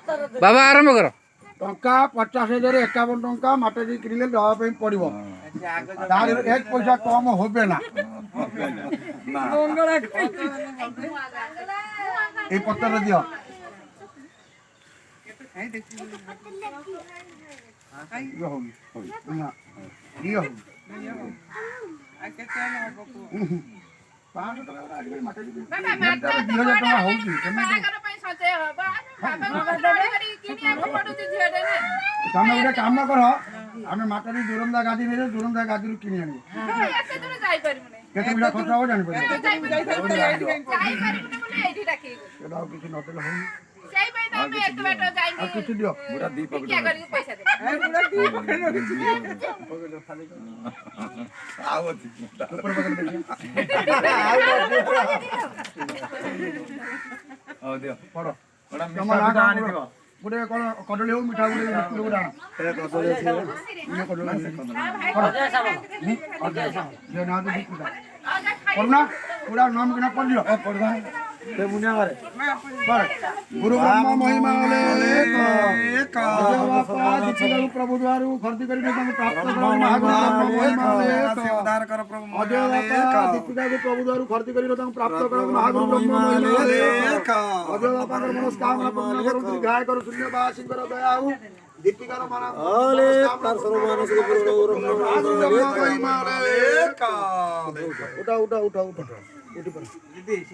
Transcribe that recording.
बाबा आरंभ कर टंका 50,051 टंका माटी किଣିले दवा पड़ो एक पैसा कम होबे ना ये पत्तर दियो तमें गोटे कम कर आम माटी जोरंदा गादी जोरंदा गादी किणी आनी केते बिना खर्च हो जानि किसी नदेले हो किसी दियो बुढ़ा दी पकड़ गोटे कौन कदली हो मिठा गोटे पढ़ना पूरा नाम किना पढ़ लियो पढ़ना गुरु ब्रह्मा महिमा प्रभु द्वार खर्च कर प्राप्त प्रभु द्वार खर्च कर प्राप्त कर महागुरु ब्रह्मा अजय बापा मनस्कामना पूर्ण करू गाय करू शून्य बासिंकर दया हो दीपिकार माना उठा उठा उठा उठा